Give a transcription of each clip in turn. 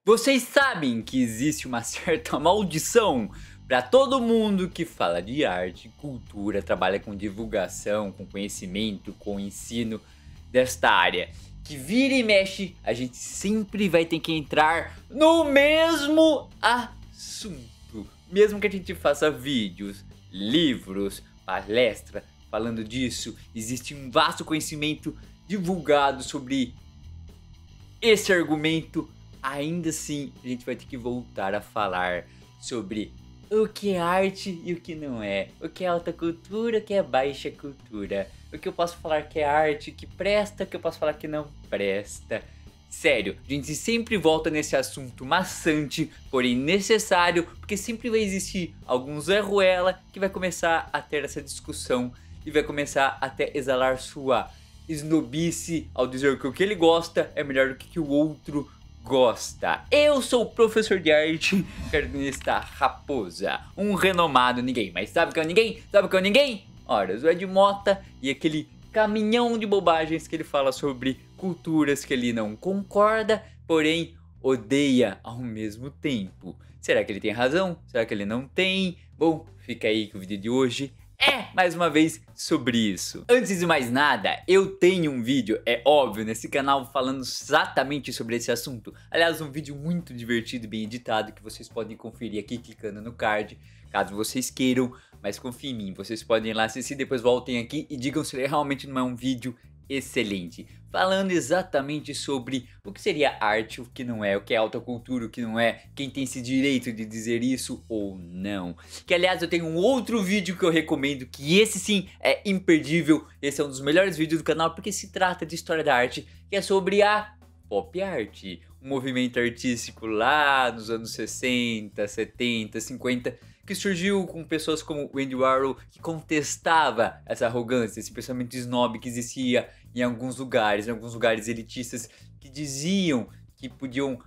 Vocês sabem que existe uma certa maldição para todo mundo que fala de arte, cultura, trabalha com divulgação, com conhecimento, com ensino desta área. Que vira e mexe, a gente sempre vai ter que entrar no mesmo assunto. Mesmo que a gente faça vídeos, livros, palestra falando disso, existe um vasto conhecimento divulgado sobre esse argumento. Ainda assim, a gente vai ter que voltar a falar sobre o que é arte e o que não é. O que é alta cultura, o que é baixa cultura. O que eu posso falar que é arte, que presta, o que eu posso falar que não presta. Sério, a gente sempre volta nesse assunto maçante, porém necessário, porque sempre vai existir algum Zé Ruela que vai começar a ter essa discussão e vai começar até exalar sua snobice ao dizer que o que ele gosta é melhor do que o outro gosta. Eu sou o professor de arte, cartunista Raposa, um renomado ninguém. Mas sabe que é o ninguém? Sabe que é o ninguém? Ora, o Ed Mota e aquele caminhão de bobagens que ele fala sobre culturas que ele não concorda, porém odeia ao mesmo tempo. Será que ele tem razão? Será que ele não tem? Bom, fica aí que o vídeo de hoje mais uma vez sobre isso. Antes de mais nada, eu tenho um vídeo, é óbvio, nesse canal falando exatamente sobre esse assunto. Aliás, um vídeo muito divertido, bem editado, que vocês podem conferir aqui clicando no card, caso vocês queiram. Mas confiem em mim, vocês podem ir lá assistir, depois voltem aqui e digam se realmente não é um vídeo excelente, falando exatamente sobre o que seria arte, o que não é, o que é alta cultura, o que não é, quem tem esse direito de dizer isso ou não. Que aliás eu tenho um outro vídeo que eu recomendo, que esse sim é imperdível, esse é um dos melhores vídeos do canal porque se trata de história da arte, que é sobre a pop art, um movimento artístico lá nos anos 60, 70, 50, que surgiu com pessoas como o Andy Warhol, que contestava essa arrogância, esse pensamento snob que existia em alguns lugares elitistas, que diziam que podiam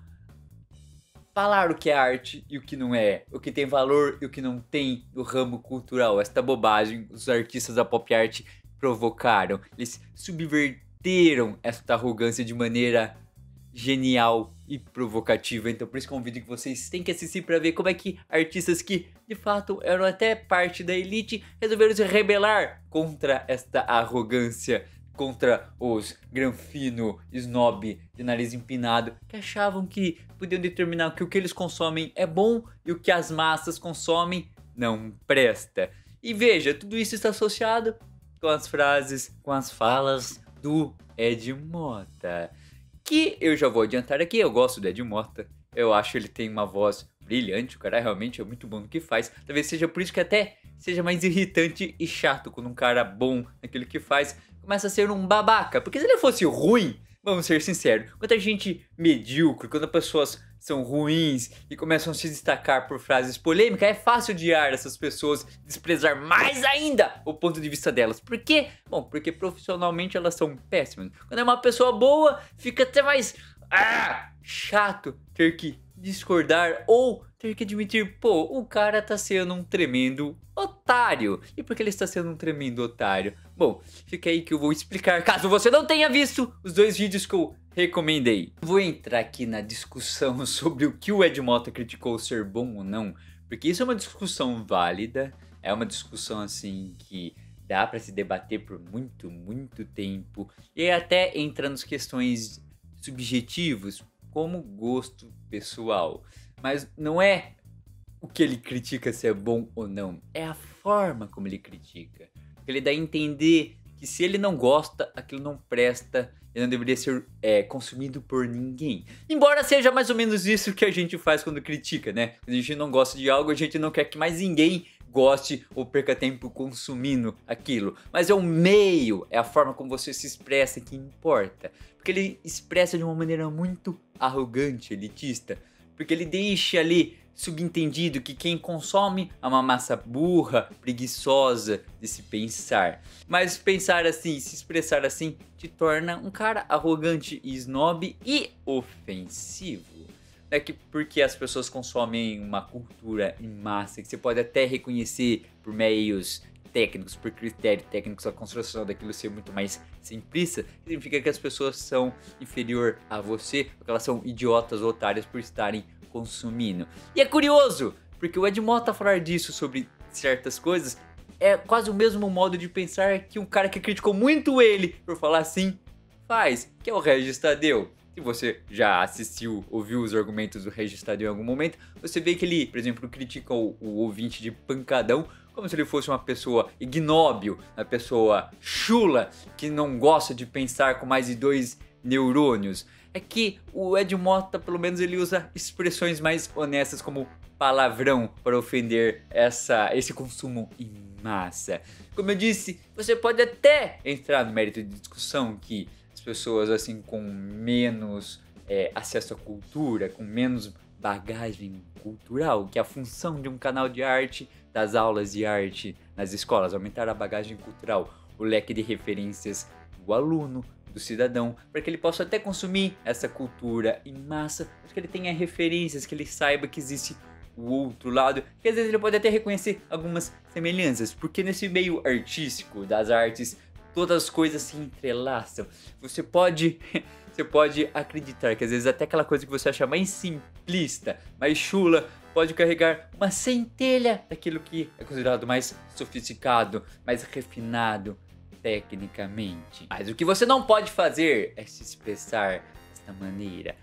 falar o que é arte e o que não é, o que tem valor e o que não tem no ramo cultural. Esta bobagem os artistas da pop art provocaram, eles subverteram esta arrogância de maneira genial e provocativa. Então por isso que é um vídeo que vocês têm que assistir para ver como é que artistas que de fato eram até parte da elite resolveram se rebelar contra esta arrogância, contra os granfino, snob, de nariz empinado, que achavam que podiam determinar que o que eles consomem é bom e o que as massas consomem não presta. E veja, tudo isso está associado com as frases, com as falas do Ed Mota, que eu já vou adiantar aqui. Eu gosto do Ed Mota, eu acho ele tem uma voz brilhante, o cara realmente é muito bom no que faz. Talvez seja por isso que até seja mais irritante e chato quando um cara bom naquilo que faz começa a ser um babaca. Porque se ele fosse ruim, vamos ser sinceros, quando a gente medíocre, quando as pessoas são ruins e começam a se destacar por frases polêmicas, é fácil odiar essas pessoas, desprezar mais ainda o ponto de vista delas. Por quê? Bom, porque profissionalmente elas são péssimas. Quando é uma pessoa boa, fica até mais chato ter que discordar ou ter que admitir, pô, o cara tá sendo um tremendo otário. E por que ele está sendo um tremendo otário? Bom, fica aí que eu vou explicar, caso você não tenha visto os dois vídeos que eu recomendei. Vou entrar aqui na discussão sobre o que o Ed Mota criticou ser bom ou não, porque isso é uma discussão válida, é uma discussão assim que dá pra se debater por muito tempo, e até entra nas questões subjetivos, como gosto pessoal. Mas não é o que ele critica se é bom ou não, é a forma como ele critica. Ele dá a entender que se ele não gosta, aquilo não presta, ele não deveria ser consumido por ninguém. Embora seja mais ou menos isso que a gente faz quando critica, né? Quando a gente não gosta de algo, a gente não quer que mais ninguém goste ou perca tempo consumindo aquilo. Mas é o meio, é a forma como você se expressa que importa. Porque ele expressa de uma maneira muito arrogante, elitista. Porque ele deixa ali subentendido que quem consome é uma massa burra, preguiçosa de se pensar. Mas pensar assim, se expressar assim, te torna um cara arrogante, snob e ofensivo. É que porque as pessoas consomem uma cultura em massa que você pode até reconhecer por meios técnicos, por critério técnicos, a construção daquilo ser muito mais simplista, significa que as pessoas são inferior a você, porque elas são idiotas ou otárias por estarem consumindo. E é curioso, porque o Ed Mota falar disso sobre certas coisas é quase o mesmo modo de pensar que um cara que criticou muito ele por falar assim faz, que é o Regis Tadeu. Se você já assistiu, ouviu os argumentos do Regis Tadeu em algum momento, você vê que ele, por exemplo, critica o ouvinte de pancadão como se ele fosse uma pessoa ignóbil, uma pessoa chula, que não gosta de pensar com mais de 2 neurônios. É que o Ed Mota, pelo menos, ele usa expressões mais honestas como palavrão para ofender esse consumo em massa. Como eu disse, você pode até entrar no mérito de discussão que as pessoas assim com menos acesso à cultura, com menos bagagem cultural, que é a função de um canal de arte, das aulas de arte nas escolas, aumentar a bagagem cultural, o leque de referências do aluno, do cidadão, para que ele possa até consumir essa cultura em massa, para que ele tenha referências, que ele saiba que existe o outro lado, que às vezes ele pode até reconhecer algumas semelhanças, porque nesse meio artístico das artes, todas as coisas se entrelaçam. Você pode acreditar que às vezes até aquela coisa que você acha mais simplista, mais chula, pode carregar uma centelha daquilo que é considerado mais sofisticado, mais refinado tecnicamente. Mas o que você não pode fazer é se expressar desta maneira.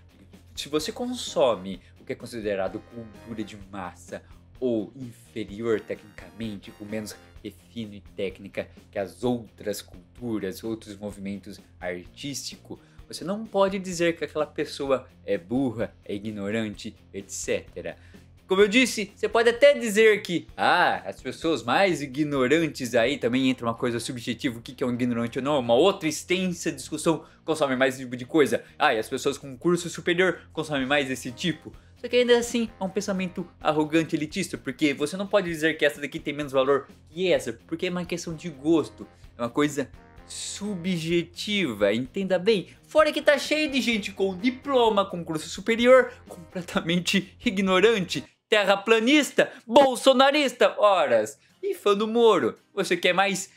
Se você consome o que é considerado cultura de massa ou inferior tecnicamente, com menos refino e técnica que as outras culturas, outros movimentos artísticos, você não pode dizer que aquela pessoa é burra, é ignorante, etc. Como eu disse, você pode até dizer que as pessoas mais ignorantes aí também entra uma coisa subjetiva, o que é um ignorante ou não, uma outra extensa discussão, consomem mais esse tipo de coisa. E as pessoas com curso superior consomem mais esse tipo. Só que ainda assim é um pensamento arrogante, elitista, porque você não pode dizer que essa daqui tem menos valor que essa, porque é uma questão de gosto, é uma coisa subjetiva, entenda bem. Fora que tá cheio de gente com diploma, com curso superior, completamente ignorante, terraplanista, bolsonarista, horas. E fã do Moro, você quer mais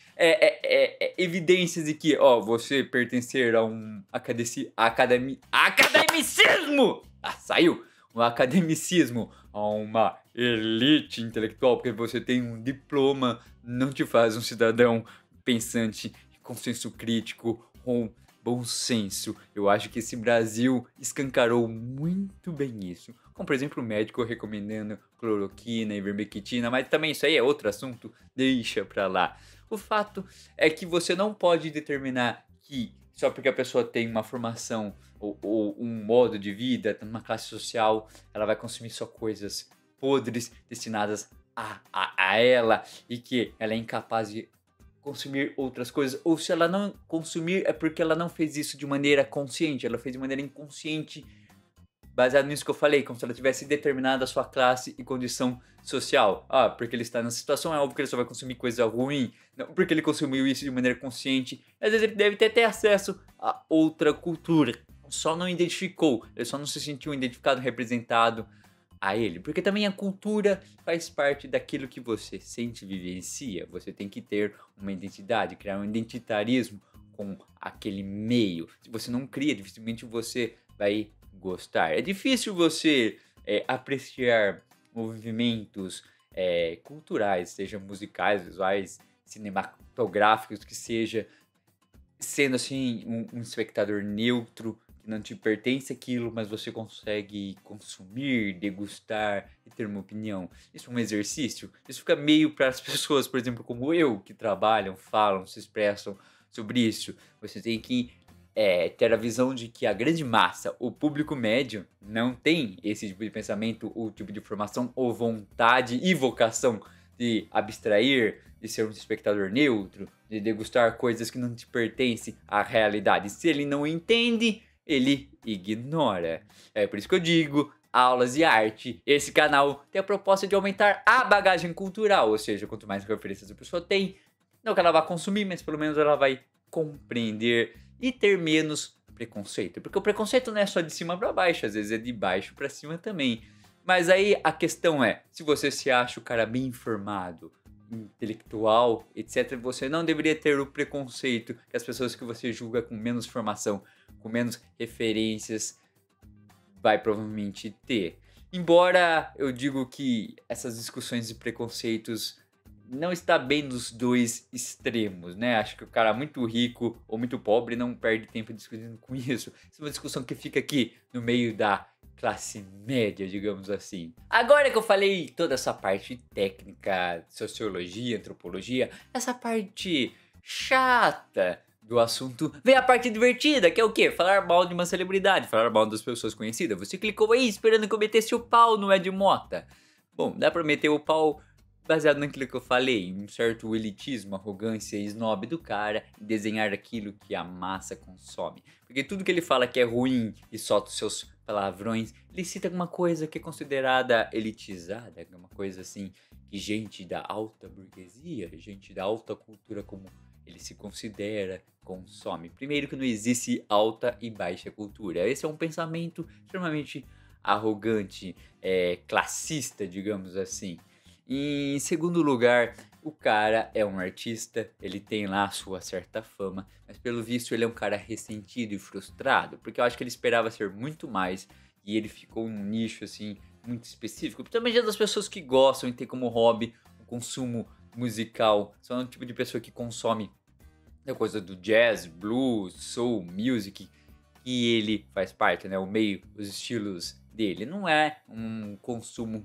evidências de que, você pertencer a um academicismo! Saiu! Um academicismo, a uma elite intelectual, porque você tem um diploma, não te faz um cidadão pensante, com senso crítico, com bom senso. Eu acho que esse Brasil escancarou muito bem isso. Como, por exemplo, o médico recomendando cloroquina e ivermectina, mas também isso aí é outro assunto, deixa pra lá. O fato é que você não pode determinar que só porque a pessoa tem uma formação ou um modo de vida, numa classe social, ela vai consumir só coisas podres destinadas a ela e que ela é incapaz de consumir outras coisas, ou se ela não consumir é porque ela não fez isso de maneira consciente, ela fez de maneira inconsciente, baseado nisso que eu falei, como se ela tivesse determinado a sua classe e condição social. Porque ele está nessa situação, é óbvio que ele só vai consumir coisa ruim, não porque ele consumiu isso de maneira consciente, às vezes ele deve ter acesso a outra cultura, só não identificou, ele só não se sentiu identificado, representado a ele, porque também a cultura faz parte daquilo que você sente e vivencia. Você tem que ter uma identidade, criar um identitarismo com aquele meio. Se você não cria, dificilmente você vai gostar. É difícil você apreciar movimentos culturais, sejam musicais, visuais, cinematográficos, que seja sendo assim um espectador neutro, não te pertence aquilo, mas você consegue consumir, degustar e ter uma opinião. Isso é um exercício? Isso fica meio para as pessoas, por exemplo, como eu, que trabalham, falam, se expressam sobre isso. Você tem que ter a visão de que a grande massa, o público médio, não tem esse tipo de pensamento, ou tipo de formação, ou vontade e vocação de abstrair, de ser um espectador neutro, de degustar coisas que não te pertencem à realidade. Se ele não entende, ele ignora. É por isso que eu digo, aulas de arte. Esse canal tem a proposta de aumentar a bagagem cultural, ou seja, quanto mais referências a pessoa tem, não que ela vá consumir, mas pelo menos ela vai compreender e ter menos preconceito. Porque o preconceito não é só de cima para baixo, às vezes é de baixo para cima também. Mas aí a questão é, se você se acha o cara bem informado, intelectual, etc., você não deveria ter o preconceito que as pessoas que você julga com menos formação, com menos referências, vai provavelmente ter. Embora eu digo que essas discussões de preconceitos não está bem nos dois extremos, né? Acho que o cara muito rico ou muito pobre não perde tempo discutindo com isso. Isso é uma discussão que fica aqui no meio da classe média, digamos assim. Agora que eu falei toda essa parte técnica, sociologia, antropologia, essa parte chata do assunto, vem a parte divertida, que é o quê? Falar mal de uma celebridade, falar mal das pessoas conhecidas. Você clicou aí esperando que eu metesse o pau no Ed Mota. Bom, dá pra meter o pau baseado naquilo que eu falei, um certo elitismo, arrogância e snob do cara, e desenhar aquilo que a massa consome. Porque tudo que ele fala que é ruim e solta os seus palavrões, ele cita alguma coisa que é considerada elitizada, uma coisa assim, que gente da alta burguesia, gente da alta cultura como ele se considera, consome. Primeiro que não existe alta e baixa cultura. Esse é um pensamento extremamente arrogante, classista, digamos assim. Em segundo lugar, o cara é um artista, ele tem lá a sua certa fama, mas pelo visto ele é um cara ressentido e frustrado, porque eu acho que ele esperava ser muito mais e ele ficou num nicho assim muito específico. Principalmente das pessoas que gostam e tem como hobby o consumo musical, são o tipo de pessoa que consome a coisa do jazz, blues, soul, music, e ele faz parte, né? O meio, os estilos dele. Não é um consumo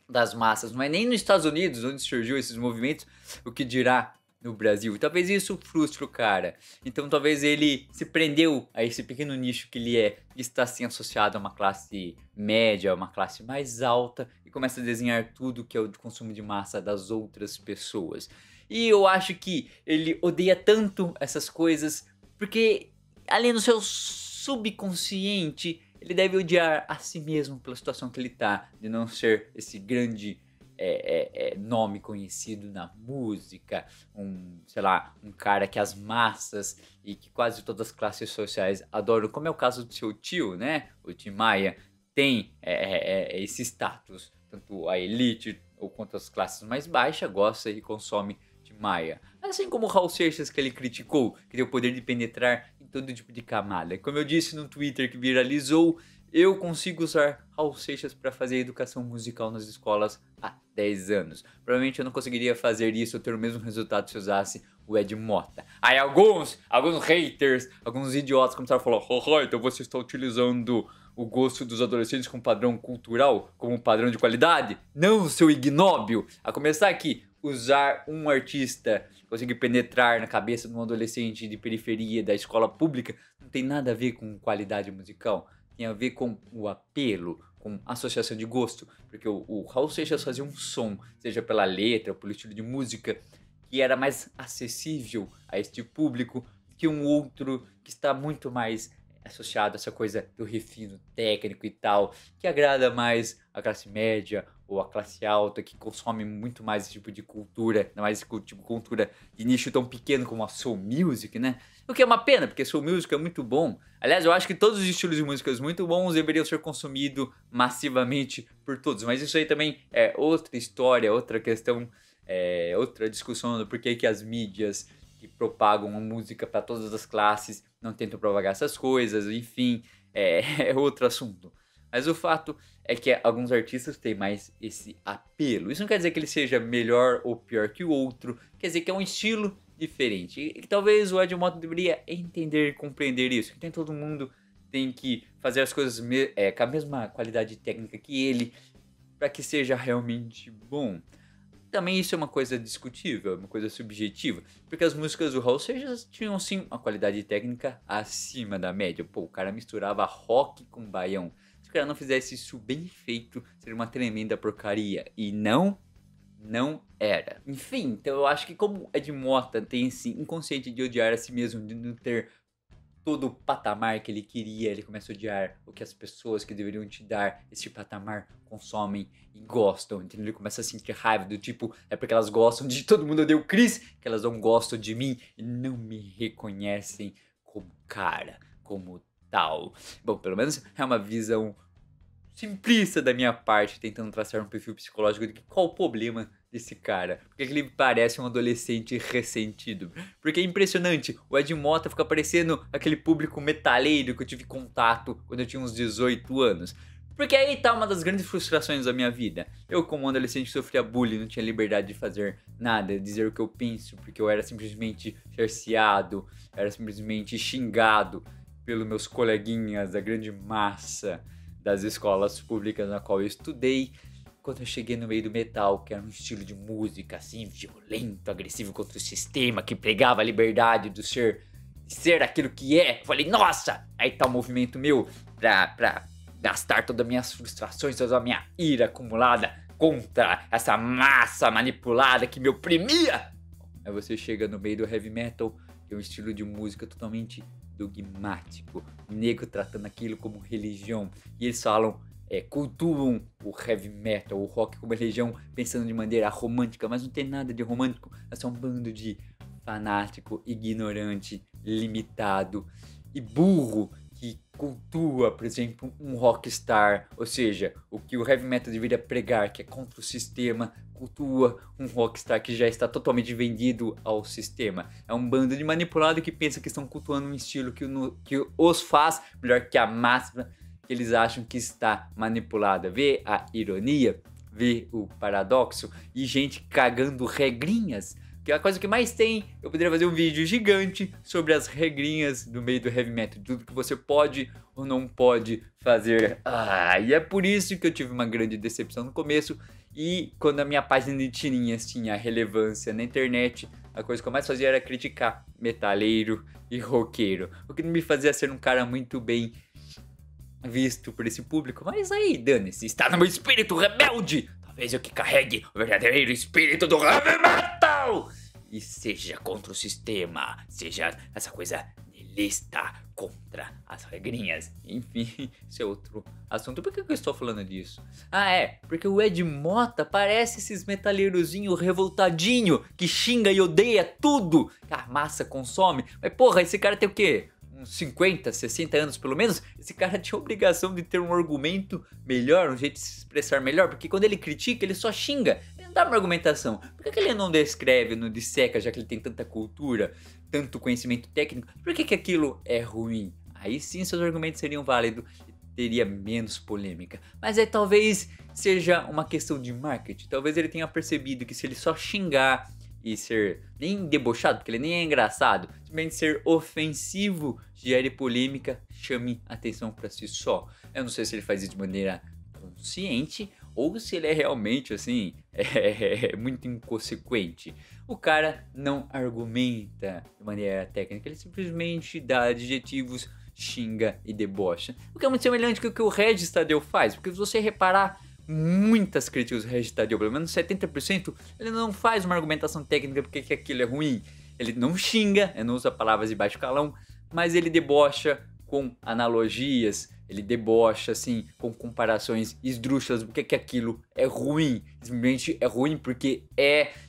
das massas, não é nem nos Estados Unidos onde surgiu esses movimentos, o que dirá no Brasil. E talvez isso frustre o cara. Então talvez ele se prendeu a esse pequeno nicho que ele é, e está assim associado a uma classe média, uma classe mais alta, e começa a desenhar tudo que é o de consumo de massa das outras pessoas. E eu acho que ele odeia tanto essas coisas porque ali no seu subconsciente ele deve odiar a si mesmo pela situação que ele tá, de não ser esse grande nome conhecido na música, sei lá, um cara que as massas e que quase todas as classes sociais adoram, como é o caso do seu tio, né? O Tim Maia tem esse status, tanto a elite ou quanto as classes mais baixas gosta e consome Tim Maia. Assim como o Raul Seixas, que ele criticou, que tem o poder de penetrar em todo tipo de camada. Como eu disse no Twitter que viralizou, eu consigo usar Raul Seixas para fazer educação musical nas escolas há 10 anos. Provavelmente eu não conseguiria fazer isso ou ter o mesmo resultado se usasse o Ed Mota. Aí alguns haters, alguns idiotas começaram a falar: haha, então você está utilizando o gosto dos adolescentes como padrão cultural, como padrão de qualidade? Não, seu ignóbil! A começar aqui, usar um artista conseguir penetrar na cabeça de um adolescente de periferia da escola pública não tem nada a ver com qualidade musical. Tem a ver com o apelo, com associação de gosto. Porque o Raul Seixas fazia um som, seja pela letra ou pelo estilo de música, que era mais acessível a este público que um outro que está muito mais associado a essa coisa do refino técnico e tal, que agrada mais a classe média ou a classe alta, que consome muito mais esse tipo de cultura, não mais esse tipo de cultura de nicho tão pequeno como a soul music, né? O que é uma pena, porque soul music é muito bom. Aliás, eu acho que todos os estilos de músicas muito bons deveriam ser consumidos massivamente por todos, mas isso aí também é outra história, outra questão, outra discussão do porquê que as mídias que propagam a música para todas as classes não tentam propagar essas coisas, enfim, é outro assunto. Mas o fato é que alguns artistas têm mais esse apelo. Isso não quer dizer que ele seja melhor ou pior que o outro, quer dizer que é um estilo diferente. E talvez o Ed Mota deveria entender e compreender isso, que nem todo mundo tem que fazer as coisas com a mesma qualidade técnica que ele, para que seja realmente bom. Também isso é uma coisa discutível, uma coisa subjetiva, porque as músicas do Raul Seixas tinham sim uma qualidade técnica acima da média. Pô, o cara misturava rock com baião. Se o cara não fizesse isso bem feito, seria uma tremenda porcaria. E não era. Enfim, então eu acho que como Ed Mota tem esse inconsciente de odiar a si mesmo, de não ter todo o patamar que ele queria, ele começa a odiar o que as pessoas que deveriam te dar esse patamar consomem e gostam, entendeu? Ele começa a sentir raiva do tipo, é porque elas gostam de todo mundo, odeia o Chris, que elas não gostam de mim e não me reconhecem como cara, como tal. Bom, pelo menos é uma visão simplista da minha parte, tentando traçar um perfil psicológico de que qual o problema desse cara? Por que ele parece um adolescente ressentido? Porque é impressionante, o Ed Mota fica parecendo aquele público metaleiro que eu tive contato quando eu tinha uns 18 anos. Porque aí tá uma das grandes frustrações da minha vida. Eu, como um adolescente, sofria bullying, não tinha liberdade de fazer nada, dizer o que eu penso, porque eu era simplesmente cerceado, era simplesmente xingado pelos meus coleguinhas da grande massa das escolas públicas na qual eu estudei. Quando eu cheguei no meio do metal, que era um estilo de música assim, violento, agressivo contra o sistema, que pregava a liberdade do ser aquilo que é, eu falei, nossa! Aí tá o movimento meu pra gastar todas as minhas frustrações, toda a minha ira acumulada contra essa massa manipulada que me oprimia. Aí você chega no meio do heavy metal, que é um estilo de música totalmente dogmático, negro tratando aquilo como religião, e eles falam, cultuam o heavy metal, o rock como religião, pensando de maneira romântica, mas não tem nada de romântico, é só um bando de fanático, ignorante, limitado e burro, que cultua, por exemplo, um rockstar, ou seja, o que o heavy metal deveria pregar, que é contra o sistema, cultua um rockstar que já está totalmente vendido ao sistema. É um bando de manipulado que pensa que estão cultuando um estilo que os faz melhor que a massa que eles acham que está manipulada. Vê a ironia? Vê o paradoxo? E gente cagando regrinhas, que é a coisa que mais tem. Eu poderia fazer um vídeo gigante sobre as regrinhas do meio do heavy metal, tudo que você pode ou não pode fazer. E é por isso que eu tive uma grande decepção no começo. E quando a minha página de tirinhas tinha relevância na internet, a coisa que eu mais fazia era criticar metaleiro e roqueiro, o que não me fazia ser um cara muito bem visto por esse público. Mas aí, dane-se, está no meu espírito rebelde. Talvez eu que carregue o verdadeiro espírito do heavy metal e seja contra o sistema, seja essa coisa nihilista contra as regrinhas. Enfim, isso é outro assunto. Por que eu estou falando disso? Porque o Ed Mota parece esses metaleirozinho revoltadinho que xinga e odeia tudo que a massa consome. Mas porra, esse cara tem o quê? Uns 50, 60 anos pelo menos, esse cara tinha a obrigação de ter um argumento melhor, um jeito de se expressar melhor, porque quando ele critica, ele só xinga, ele não dá uma argumentação. Por que ele não descreve, não disseca, já que ele tem tanta cultura, tanto conhecimento técnico, por que aquilo é ruim? Aí sim seus argumentos seriam válidos e teria menos polêmica. Mas aí talvez seja uma questão de marketing, talvez ele tenha percebido que se ele só xingar e ser nem debochado, porque ele nem é engraçado, simplesmente ser ofensivo, gere polêmica, chame atenção para si só. Eu não sei se ele faz isso de maneira consciente ou se ele é realmente assim, muito inconsequente. O cara não argumenta de maneira técnica, ele simplesmente dá adjetivos, xinga e debocha. O que é muito semelhante com o que o Regis Tadeu faz, porque se você reparar, muitas críticas do Regis Tadeu, pelo menos 70%, ele não faz uma argumentação técnica porque que aquilo é ruim. Ele não xinga, ele não usa palavras de baixo calão, mas ele debocha com analogias, ele debocha assim com comparações esdrúxulas porque que aquilo é ruim. Simplesmente é ruim porque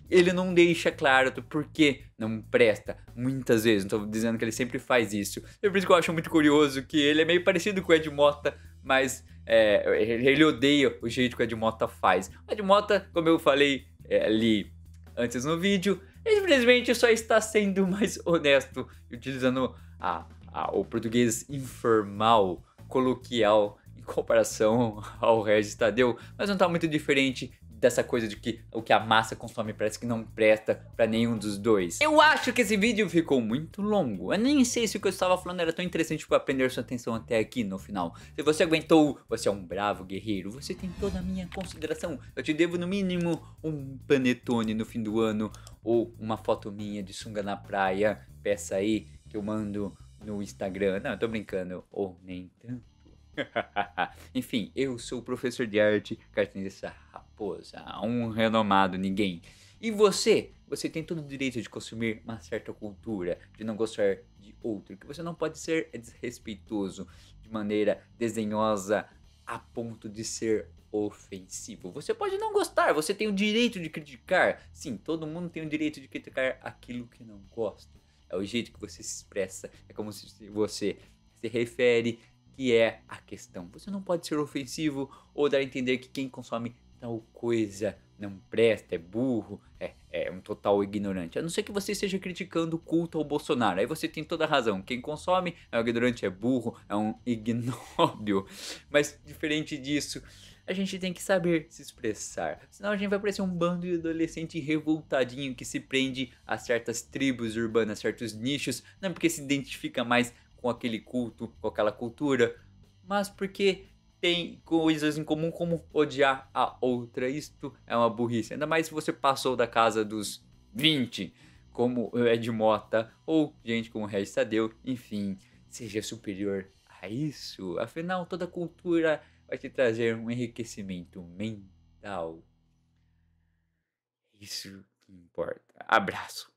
ele não deixa claro do porquê não presta. Muitas vezes, não estou dizendo que ele sempre faz isso. É por isso que eu acho muito curioso que ele é meio parecido com o Ed Mota, mas ele odeia o jeito que o Ed Mota faz. O Ed Mota, como eu falei ali antes no vídeo, ele simplesmente só está sendo mais honesto, utilizando o português informal, coloquial, em comparação ao Regis Tadeu, mas não está muito diferente dessa coisa de que o que a massa consome parece que não presta pra nenhum dos dois. Eu acho que esse vídeo ficou muito longo. Eu nem sei se o que eu estava falando era tão interessante para prender sua atenção até aqui no final. Se você aguentou, você é um bravo guerreiro. Você tem toda a minha consideração. Eu te devo no mínimo um panetone no fim do ano ou uma foto minha de sunga na praia. Peça aí que eu mando no Instagram. Não, eu tô brincando. Ou nem tanto. Enfim, eu sou o professor de arte, cartunista Raposa, um renomado ninguém. E você tem todo o direito de consumir uma certa cultura, de não gostar de outra, que você não pode ser desrespeitoso de maneira desdenhosa a ponto de ser ofensivo. Você pode não gostar, você tem o direito de criticar. Sim, todo mundo tem o direito de criticar aquilo que não gosta. É o jeito que você se expressa, é como se você se refere, que é a questão. Você não pode ser ofensivo ou dar a entender que quem consome tal coisa não presta, é burro, é um total ignorante. A não ser que você esteja criticando o culto ao Bolsonaro. Aí você tem toda a razão. Quem consome é um ignorante, é burro, é um ignóbil. Mas diferente disso, a gente tem que saber se expressar. Senão a gente vai parecer um bando de adolescente revoltadinho que se prende a certas tribos urbanas, certos nichos, não porque se identifica mais com aquele culto, com aquela cultura, mas porque tem coisas em comum como odiar a outra. Isto é uma burrice. Ainda mais se você passou da casa dos 20, como o Ed Mota, ou gente como o Regis Tadeu, enfim, seja superior a isso. Afinal, toda cultura vai te trazer um enriquecimento mental. Isso que importa. Abraço.